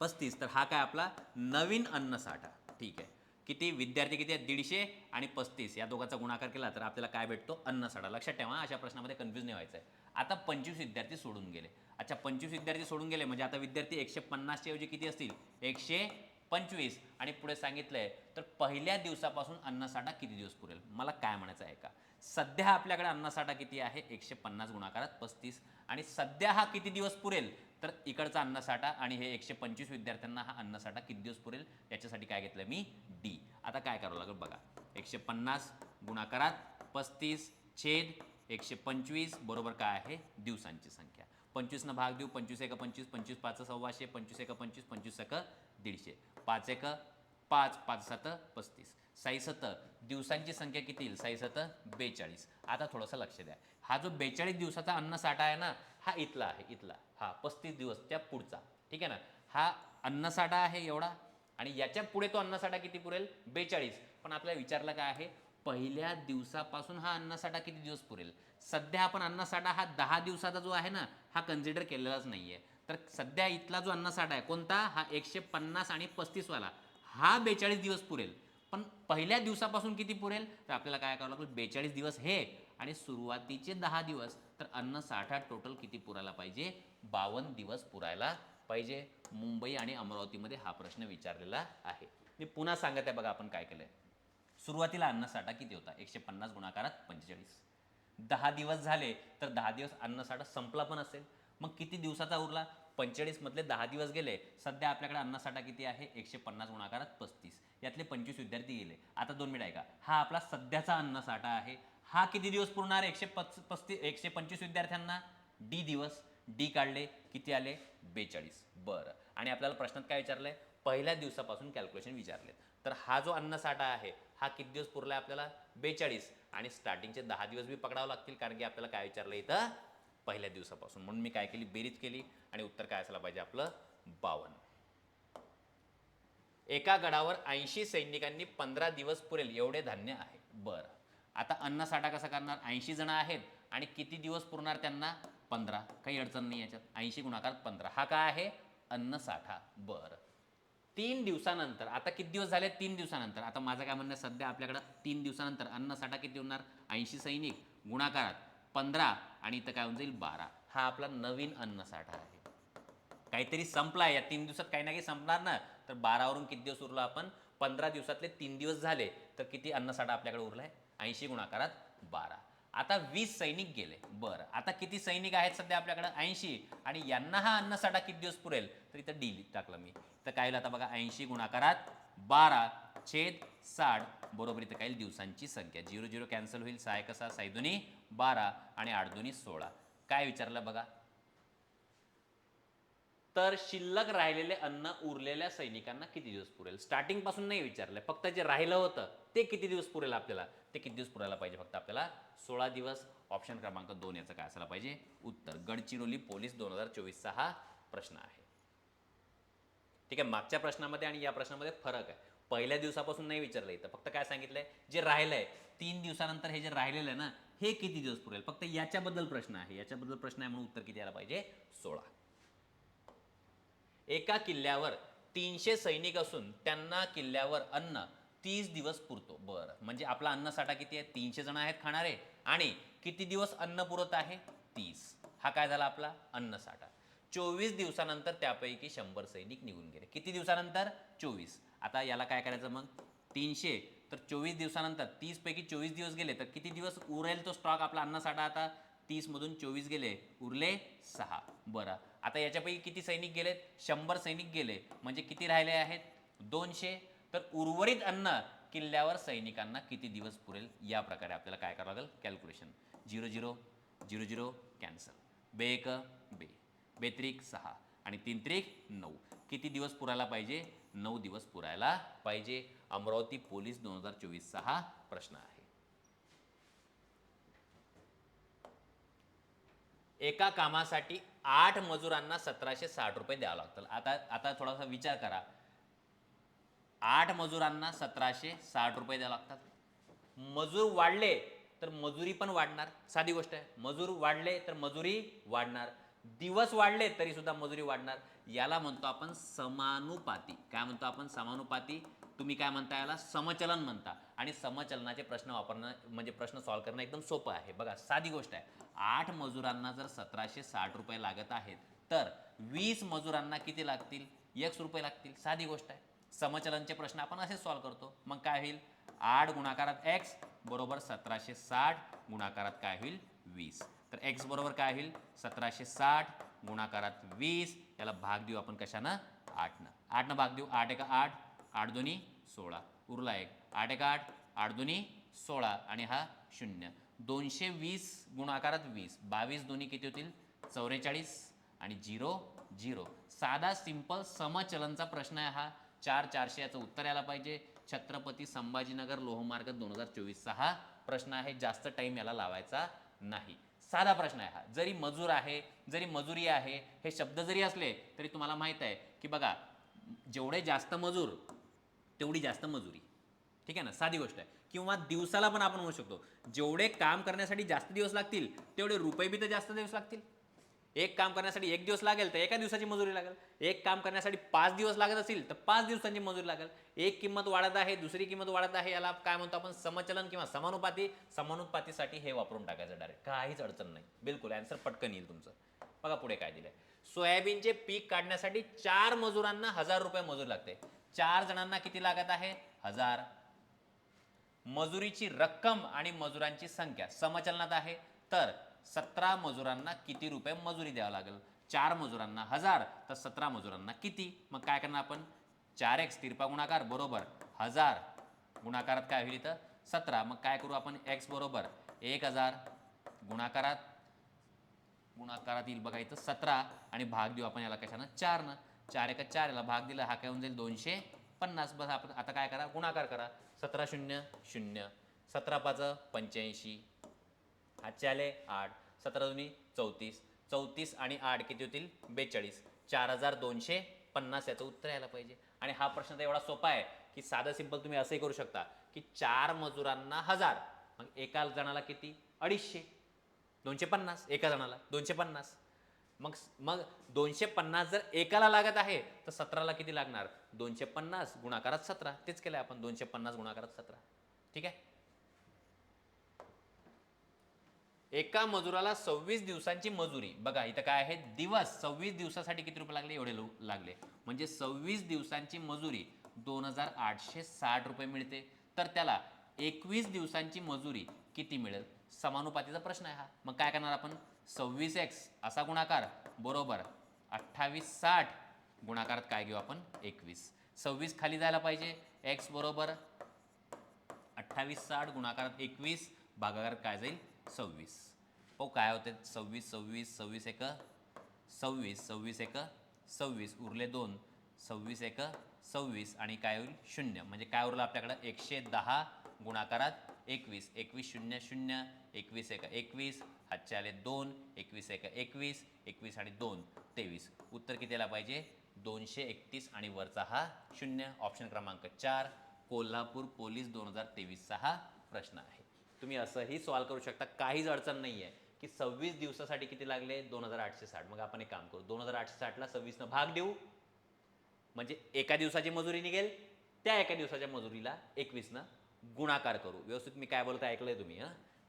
35. तर हा काय आपला नवीन अन्नसाठा, ठीक आहे. किती विद्यार्थी किती आहेत 150 आणि 35, या दोघांचा गुणाकार केला तर आपल्याला काय भेटतो अन्नसाठा. लक्षात ठेवा, अशा प्रश्नामध्ये कन्फ्यूज नाही व्हायचं आहे. आता 25 विद्यार्थी सोडून गेले. अच्छा 25 विद्यार्थी सोडून गेले म्हणजे आता विद्यार्थी 150 च्या ऐवजी किती असतील 125 आणि पुढे सांगितलंय तर पहिल्या दिवसापासून अन्नसाठा किती दिवस पुरेल. मला काय म्हणायचं आहे का, सध्या आपल्याकडे अन्नसाठा किती आहे 150 गुणाकारात 35 आणि सध्या हा किती दिवस पुरेल तर इकडचा अन्नसाठा आणि हे 125 विद्यार्थ्यांना हा अन्नसाठा किती दिवस पुरेल याच्यासाठी काय घेतलं मी डी. आता काय करावं लागेल बघा, 150 गुणाकारात 35 छेद 125 बरोबर काय आहे दिवसांची संख्या. 25 न भाग देऊ, 25 एक 25, 25 5 सव्वाशे, 25 एक 25, 25 एक 150, 5 एक 5, 5 7 35, 6 7 दिवसांची संख्या किती येईल 6 7 42. आता थोडंसं लक्ष द्या, हा जो 42 दिवसाचा अन्नसाठा आहे ना हा इथला आहे, इथला हा 35 दिवस त्या पुढचा, ठीक आहे ना. हा अन्नसाठा आहे एवढा आणि याच्या पुढे तो अन्नसाठा किती पुरेल 42. पण आपल्याला विचारलं काय आहे पहिल्या दिवसापासून हा अन्नसाठा किती दिवस पुरेल. सध्या आपण अन्नसाठा हा 10 दिवसाचा जो आहे ना हा कन्सिडर केलेलाच नाहीये. तर सध्या इथला जो अन्नसाठा आहे कोणता हा 150 आणि 35 वाला हा 42 दिवस पुरेल. पण पहिल्या दिवसापासून किती पुरेल तर आपल्याला काय करावं लागेल 42 दिवस हे आणि सुरुवातीचे 10 दिवस, तर अन्नसाठा टोटल किती पुरायला पाहिजे 52 दिवस पुरायला पाहिजे. मुंबई आणि अमरावतीमध्ये हा प्रश्न विचारलेला आहे. मी पुन्हा सांगत आहे बघा आपण काय केलंय. सुरुवातीला अन्नसाठा किती होता 150 गुणाकारात 45. 10 दिवस झाले तर 10 दिवस अन्नसाठा संपला पण असेल, मग किती दिवसाचा उरला 45 मधले 10 दिवस गेले. सध्या आपल्याकडे अन्नसाठा किती आहे 150 गुणाकारात 35, यातले 25 विद्यार्थी गेले. आता 2 मिनिट ऐका, हा आपला सध्याचा अन्नसाठा आहे. हा किती दिवस पुरणार 125 विद्यार्थ्यांना डी दिवस, डी काढले किती आले 42. बरं, आणि आपल्याला प्रश्नात काय विचारलंय पहिल्या दिवसापासून कॅल्क्युलेशन विचारले. तर हा जो अन्नसाठा आहे हा किती दिवस पुरला आपल्याला 42 आणि स्टार्टिंगचे 10 दिवस बी पकडावं लागतील कारण की आपल्याला काय विचारलं इथं पहिल्या दिवसापासून. म्हणून मी काय केली बेरीज केली आणि उत्तर काय असायला पाहिजे आपलं 52. एका गडावर 80 सैनिकांनी 15 दिवस पुरेल एवढे धान्य आहे. बरं, आता अन्नसाठा कसा करणार 80 जण आहेत आणि किती दिवस पुरणार त्यांना 15, काही अडचण नाही याच्यात. 80 गुणाकार 15 हा काय आहे अन्नसाठा. बरं, 3 दिवसानंतर आता किती दिवस झाले 3 दिवसानंतर. आता माझं काय म्हणणं सध्या आपल्याकडं 3 दिवसानंतर अन्नसाठा किती होणार 80 सैनिक गुणाकारात 15 आणि इथं काय होऊन जाईल 12. हा आपला नवीन अन्नसाठा आहे. काहीतरी संपलाय या 3 दिवसात, काही ना काही संपणार ना. तर 12 वरून किती दिवस उरला आपण 15 दिवसातले 3 दिवस झाले तर किती अन्नसाठा आपल्याकडे उरलाय 80 गुणाकारात 12. आता 20 सैनिक गेले. बरं, आता किती सैनिक आहेत सध्या आपल्याकडे 80 आणि यांना हा अन्नसाठा किती दिवस पुरेल तर इथं डी टाकलं मी. तर काय आता बघा 80 गुणाकारात 12 छेद 60 बरोबर इथं काही दिवसांची संख्या 0 0 कॅन्सल होईल. 6 1 6 6 2 12 आणि 8 2 16. काय विचारलं बघा तर शिल्लक राहिलेले अन्न उरलेल्या सैनिकांना किती दिवस पुरेल? स्टार्टिंग पासून नाही विचारलंय, फक्त जे राहिलं होतं ते किती दिवस पुरेल आपल्याला, ते किती दिवस पुरायला पाहिजे फक्त आपल्याला 16 दिवस. ऑप्शन क्रमांक 2 याचं काय असायला पाहिजे उत्तर. गडचिरोली पोलीस 2024चा हा प्रश्न आहे. ठीक आहे, मागच्या प्रश्नामध्ये आणि या प्रश्नामध्ये फरक आहे. पहिल्या दिवसापासून नाही विचारलं इथं, फक्त काय सांगितलंय जे राहिलंय 3 दिवसानंतर हे जे राहिलेलं आहे ना हे किती दिवस पुरेल, फक्त याच्याबद्दल प्रश्न आहे. याच्याबद्दल प्रश्न आहे म्हणून उत्तर किती यायला पाहिजे 16. एका किल्ल्यावर 300 सैनिक असून त्यांना किल्ल्यावर अन्न 30 दिवस पुरतो. बरं, म्हणजे आपला अन्नसाठा किती आहे? 300 जण आहेत खाणारे आणि किती दिवस अन्न पुरत आहे? 30. हा काय झाला आपला अन्नसाठा. 24 दिवसानंतर त्यापैकी 100 सैनिक निघून गेले. किती दिवसानंतर? 24. आता याला काय करायचं मग? 300 तर 24 दिवसानंतर 30 पैकी 24 दिवस गेले तर किती दिवस उरेल तो स्टॉक आपला अन्नसाठा? आता 30 मधून 24 गेले, उरले 6. बरं, आता याच्यापैकी किती सैनिक गेलेत? 100 सैनिक गेले, म्हणजे किती राहिले आहेत? 200. तर उर्वरित अन्न किल्ल्यावर सैनिकांना किती दिवस पुरेल? या प्रकारे आपल्याला काय करावं लागेल? कॅल्क्युलेशन. 0 0 0 0 कॅन्सल. बेक बे, बेत्रिक 6 आणि 3 त्रिक 9. किती दिवस पुरायला पाहिजे? 9 दिवस पुरायला पाहिजे. अमरावती पोलीस 2024चा हा प्रश्न आहे. एका कामासाठी 8 मजुरांना 1760 रुपये द्यावं लागतं. आता थोडासा विचार करा. 8 मजुरांना 1760 रुपये द्यावं लागतात. मजूर वाढले तर मजुरी पण वाढणार, साधी गोष्ट आहे. मजूर वाढले तर मजुरी वाढणार, दिवस वाढले तरी सुद्धा मजुरी वाढणार. याला म्हणतो आपण समानुपाती. काय म्हणतो आपण? समानुपाती. तुम्ही काय म्हणता याला? समचलन म्हणता. आणि समचलनाचे प्रश्न वापरणं म्हणजे प्रश्न सॉल्व्ह करणं एकदम सोपं आहे. बघा, साधी गोष्ट आहे. 8 मजुरांना जर 1760 रुपये लागत आहेत तर 20 मजुरांना किती लागतील? x रुपये लागतील. साधी गोष्ट आहे. समचलनचे प्रश्न आपण असे सॉल्व्ह करतो. मग काय होईल? 8 गुणाकारात x बरोबर 1760 गुणाकारात काय होईल? 20. तर x बरोबर काय होईल? 1760 गुणाकारात 20. याला भाग देऊ आपण कशानं? 8नं. 8नं भाग देऊ. 8 एका 8, 8 दोन्ही 16, उरला 1. 8 एका 8, 8 दोन्ही 16 आणि हा 0. 220 गुणाकारात 20, 22 दोन्ही किती होतील? 44 आणि 0 0. साधा सिंपल समचलनचा प्रश्न आहे हा. 4 400 याचं उत्तर यायला पाहिजे. छत्रपती संभाजीनगर लोहमार्ग 2024चा हा प्रश्न आहे. जास्त टाइम याला लावायचा नाही. साधा प्रश्न आहे हा. जरी मजूर आहे, जरी मजुरी आहे, हे शब्द जरी असले तरी तुम्हाला माहित आहे की बघा, जेवढे जास्त मजूर तेवढी जास्त मजुरी. ठीक आहे ना, साधी गोष्ट आहे. किंवा दिवसाला पण आपण म्हणू शकतो, जेवढे काम करण्यासाठी जास्त दिवस लागतील तेवढे रुपये बी तर जास्त दिवस लागतील. एक काम करण्यासाठी 1 दिवस लागेल तर एका दिवसाची मजुरी लागेल. एक काम करण्यासाठी 5 दिवस लागत असेल तर 5 दिवसांची मजुरी लागेल. एक किंमत वाढत आहे, दुसरी किंमत वाढत आहे, याला काय म्हणतो आपण? समचलन किंवा समानुपाती. समानुपातीसाठी हे वापरून टाकायचं डायरेक्ट, काहीच अडचण नाही. बिलकुल आन्सर पटकन येईल तुमचं. बघा पुढे काय दिलंय. सोयाबीनचे पीक काढण्यासाठी 4 मजुरांना 1000 रुपये मजुरी लागते. 4 जणांना किती लागत आहे? 1000. मजुरीची रक्कम आणि मजुरांची संख्या समचलनात आहे, तर 17 मजुरांना किती रुपये मजुरी द्यावं लागेल? 4 मजुरांना 1000 तर 17 मजुरांना किती? मग काय करणार आपण? 4x तिरपा गुणाकार बरोबर 1000 गुणाकारात काय होईल इथं? 17. मग काय करू आपण? x बरोबर 1000 गुणाकारात येईल बघा इथं 17 आणि भाग देऊ आपण याला कशानं? 4नं. 4 एका 4 याला भाग दिला, हा काय होऊन जाईल? 250. बस आपण आता काय करा? गुणाकार करा. 17 0 0, 17 5 85, हातचे आले 8, 17 दोन्ही 34, 34 आणि 8 किती होतील? 42. 4250 याचं उत्तर यायला पाहिजे. आणि हा प्रश्न तर एवढा सोपा आहे की साधं सिंपल तुम्ही असंही करू शकता की 4 मजुरांना 1000, मग एका जणाला किती? 250. 250 एका जणाला 250. मग मग 250 जर एकाला लागत आहे तर 17ला किती लागणार? 250 गुणाकारात 17. तेच केलंय आपण, 250 गुणाकारात 17. ठीक आहे. एका मजुराला 26 दिवसांची मजुरी. बघा इथं काय आहे? दिवस. 26 दिवसासाठी किती रुपये लागले? एवढे लागले. म्हणजे 26 दिवसांची मजुरी 2860 रुपये मिळते. तर त्याला 21 दिवसांची मजुरी किती मिळेल? समानुपातीचा प्रश्न आहे हा. मग काय करणार आपण? 26x असा गुणाकार बरोबर 2860 गुणाकारात काय घेऊ आपण? 21. 26 खाली जायला पाहिजे. x बरोबर 2860 गुणाकारात 21 भागाकारात काय जाईल? 26. हो काय होते? 26 26 26 एक 26 26 एक 26 उरले 2, 26 एक 26 आणि काय होईल 0, म्हणजे काय उरलं आपल्याकडं 110 गुणाकारात 21, 21 0 0, 21 एक 21, हातचे आले 2, 21 एक 21, 21 आणि 2 23. उत्तर किती आला पाहिजे 231 आणि वरचा हा 0. ऑप्शन क्रमांक 4 कोल्हापूर पोलीस 2023चा हा प्रश्न आहे. तुम्ही असंही सॉल्व करू शकता, काहीच अडचण नाही आहे की 26 दिवसासाठी किती लागले 2860. मग आपण एक काम करू 2860ला 26 न भाग देऊ, म्हणजे एका दिवसाची मजुरी निघेल, त्या एका दिवसाच्या मजुरीला 21 न गुणाकार करू. व्यवस्थित मी काय बोलतो ऐकलंय तुम्ही?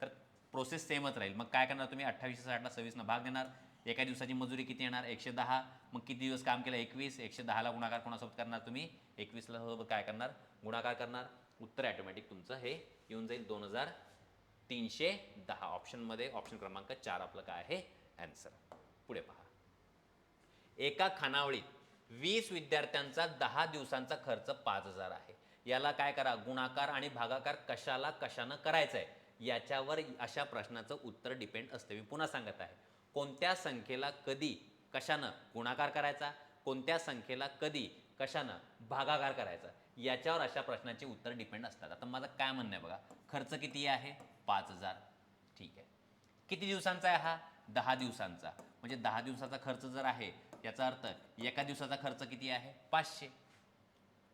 तर प्रोसेस सेमच राहील. मग काय करणार तुम्ही 2860ला 26 न भाग देणार, एका दिवसाची मजुरी किती येणार 110, मग किती दिवस काम केलं 21, 110ला गुणाकार कोणासोबत करणार तुम्ही 21ला सोबत काय करणार गुणाकार करणार. उत्तर ऑटोमॅटिक तुमचं हे येऊन जाईल 2310. ऑप्शनमध्ये ऑप्शन क्रमांक 4 आपलं काय आहे आन्सर. पुढे पहा. एका खानावळीत 20 विद्यार्थ्यांचा 10 दिवसांचा खर्च 5000 आहे. याला काय करा गुणाकार आणि भागाकार कशानं करायचं आहे याच्यावर अशा प्रश्नाचं उत्तर डिपेंड असते. मी पुन्हा सांगत आहे, कोणत्या संख्येला कधी कशानं गुणाकार करायचा, कोणत्या संख्येला कधी कशानं भागाकार करायचा याच्यावर अशा प्रश्नाचे उत्तर डिपेंड असतात. आता माझं काय म्हणणं आहे बघा, खर्च किती आहे 5000, ठीक आहे. किती दिवसांचा आहे हा 10 दिवसांचा, म्हणजे 10 दिवसाचा खर्च जर आहे याचा अर्थ एका दिवसाचा खर्च किती आहे 500.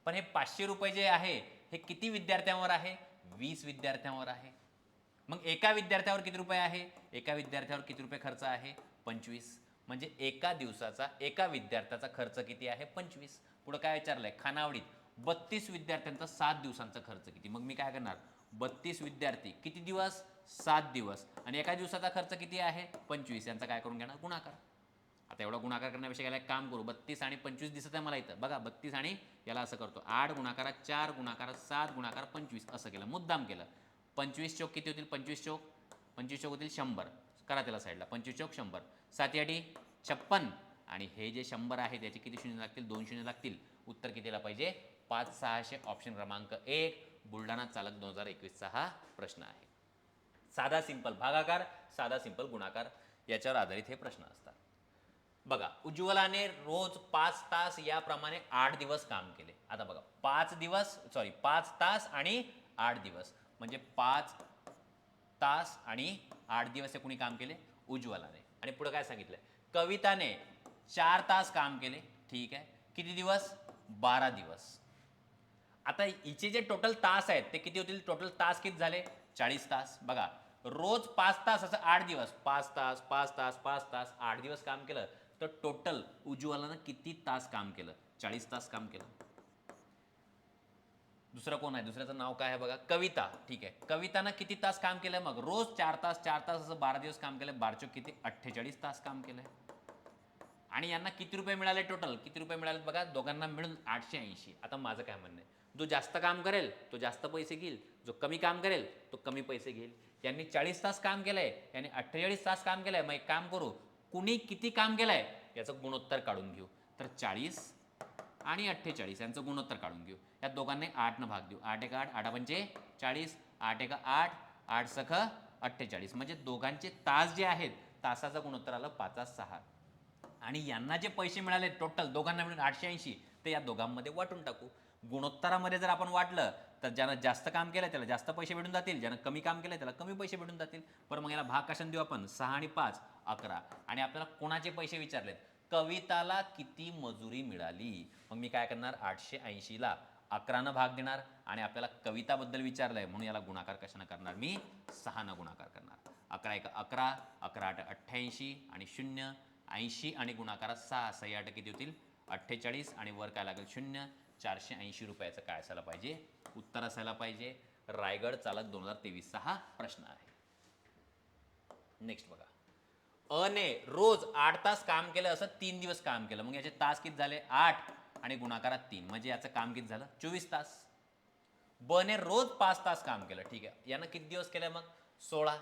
पण हे 500 रुपये जे आहे हे किती विद्यार्थ्यांवर आहे 20 विद्यार्थ्यांवर आहे. मग एका विद्यार्थ्यावर किती रुपये आहे, एका विद्यार्थ्यावर किती रुपये खर्च आहे 25, म्हणजे एका दिवसाचा एका विद्यार्थ्याचा खर्च किती आहे 25. पुढे काय विचारलंय खानावळीत 32 विद्यार्थ्यांचा 7 दिवसांचा खर्च किती. मग मी काय करणार 32 विद्यार्थी किती दिवस 7 दिवस आणि एका दिवसाचा खर्च किती आहे 25, यांचा काय करून घेणार गुणाकार. आता एवढा गुणाकार करण्यापेक्षा याला एक काम करू, 32 आणि 25 दिसत आहे मला इथं बघा, 32 आणि याला असं करतो 8 गुणाकारात 4 गुणाकारात 7 गुणाकार 25 असं केलं, मुद्दाम केलं. 25 चौक किती होतील 25 चौक होतील 100, करा त्याला साईडला 25 चौक 100, 7 आठी 56 आणि हे जे 100 आहे त्याचे किती शून्य लागतील 2 शून्य लागतील. उत्तर कितीला पाहिजे 5600. ऑप्शन क्रमांक 1 बुलढाणा चालक 2021चा हा प्रश्न आहे. साधा सिंपल भागाकार, साधा सिंपल गुणाकार याच्यावर आधारित हे प्रश्न असतात. बघा उज्ज्वलाने रोज 5 तास याप्रमाणे 8 दिवस काम केले. आता बघा 5 तास आणि 8 दिवस म्हणजे 5 तास आणि 8 दिवस हे कुणी काम केले उज्ज्वलाने. आणि पुढे काय सांगितलंय कविताने 4 तास काम केले, ठीक आहे. किती दिवस 12 दिवस. आता हिचे जे टोटल तास आहेत ते किती होतील, टोटल तास किती झाले 40 तास. बघा रोज 5 तास असं 8 दिवस 5 तास 5 तास 5 तास 8 दिवस काम केलं तर टोटल उज्ज्वलानं किती तास काम केलं 40 तास काम केलं. दुसरं कोण आहे, दुसऱ्याचं नाव काय आहे बघा कविता, ठीक आहे. कवितानं किती तास काम केलंय मग रोज 4 तास असं 12 दिवस काम केलंय, 12 किती 48 तास काम केलंय. आणि यांना किती रुपये मिळाले, टोटल किती रुपये मिळाले बघा दोघांना मिळून 880. आता माझं काय म्हणणं आहे, जो जास्त काम करेल तो जास्त पैसे घेईल, जो कमी काम करेल तो कमी पैसे घेईल. यांनी 40 तास काम केलंय, यांनी 48 तास काम केलंय. मग एक काम करू, कुणी किती काम केलंय याचं गुणोत्तर काढून घेऊ. तर 40 आणि 48 यांचं गुणोत्तर काढून घेऊ. या दोघांनी 8 न भाग देऊ, 8 एक 8 8 पंचे 40, 8 एक 8 8 सख 48, म्हणजे दोघांचे तास जे आहेत तासाचं गुणोत्तर आलं 5/6. आणि यांना जे पैसे मिळाले टोटल दोघांना मिळून 880 ते या दोघांमध्ये वाटून टाकू. गुणोत्तरामध्ये जर आपण वाटलं तर ज्यानं जास्त काम केलं त्याला जास्त पैसे भेटून जातील, ज्यानं कमी काम केलं त्याला कमी पैसे भेटून जातील. पण मग याला भाग कशाने देऊ आपण 6 आणि 5 11. आणि आपल्याला कोणाचे पैसे विचारलेत कविताला किती मजुरी मिळाली. मग मी काय करणार 880ला 11 भाग देणार आणि आपल्याला कविताबद्दल विचारलंय म्हणून याला गुणाकार कशाने करणार मी 6 गुणाकार करणार. 11 एक 11 11 8 88 आणि 0 80 आणि गुणाकारात 6 6 8 किती होतील 48 आणि वर काय लागेल 0. 480 रुपयाचं काय असायला पाहिजे उत्तर असायला पाहिजे. रायगड चालक 2023चा हा प्रश्न आहे. नेक्स्ट बघा, अने रोज 8 तास काम केलं असं 3 दिवस काम केलं, मग याचे तास किती झाले 8 आणि गुणाकारात 3 म्हणजे याचं काम किती झालं 24 तास. ब ने रोज 5 तास काम केलं, ठीक आहे. यानं किती दिवस केलं मग 16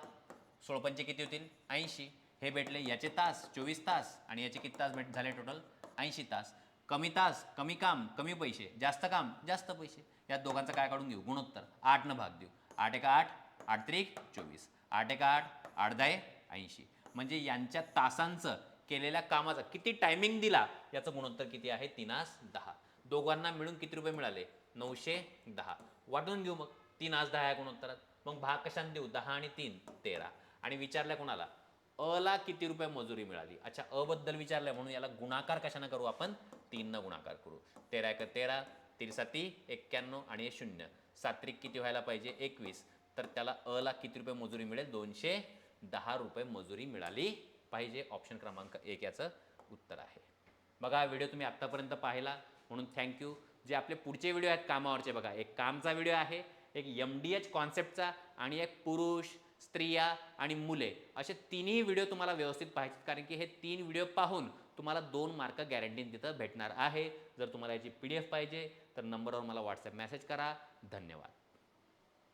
16 पंचे किती होतील 80. हे भेटले याचे तास 24 तास आणि याचे किती तास झाले टोटल 80 तास. कमी तास कमी काम कमी पैसे, जास्त काम जास्त पैसे. या दोघांचं काय काढून घेऊ गुणोत्तर 8 न भाग देऊ. 8 एक 8 8 त्रिक 24 8 एक 8 8 10 80, म्हणजे यांच्या तासांचं केलेल्या कामाचा किती टायमिंग दिला याचं गुणोत्तर किती आहे 3:10. दोघांना मिळून किती रुपये मिळाले 910. वाटून घेऊ मग 3:10 या गुणोत्तरात. मग भाग कशाने देऊ 10 आणि 3 13. आणि विचारलं कोणाला अ ला किती रुपये मजुरी मिळाली. अच्छा अ बद्दल विचारलंय म्हणून याला गुणाकार कशाने करू आपण 3 न गुणाकार करू. 13 × 13 3 7 91 आणि 0 7 किती व्हायला पाहिजे 21. तर त्याला अ ला किती रुपये मजुरी मिळेल 210 रुपये मजुरी मिळाली पाहिजे. ऑप्शन क्रमांक 1 याचं उत्तर आहे. बघा हा व्हिडिओ तुम्ही आत्तापर्यंत पाहिला म्हणून थँक्यू. जे आपले पुढचे व्हिडिओ आहेत कामावरचे बघा एक कामचा व्हिडिओ आहे, एक MDH कॉन्सेप्टचा आणि एक पुरुष स्त्रिया आणि मुले असे तिन्ही व्हिडिओ तुम्हाला व्यवस्थित पाहिजेत. कारण की हे 3 व्हिडिओ पाहून तुम्हाला 2 मार्क गॅरंटी तिथं भेटणार आहे. जर तुम्हाला याची PDF पाहिजे तर नंबरवर मला व्हॉट्सअप मेसेज करा. धन्यवाद.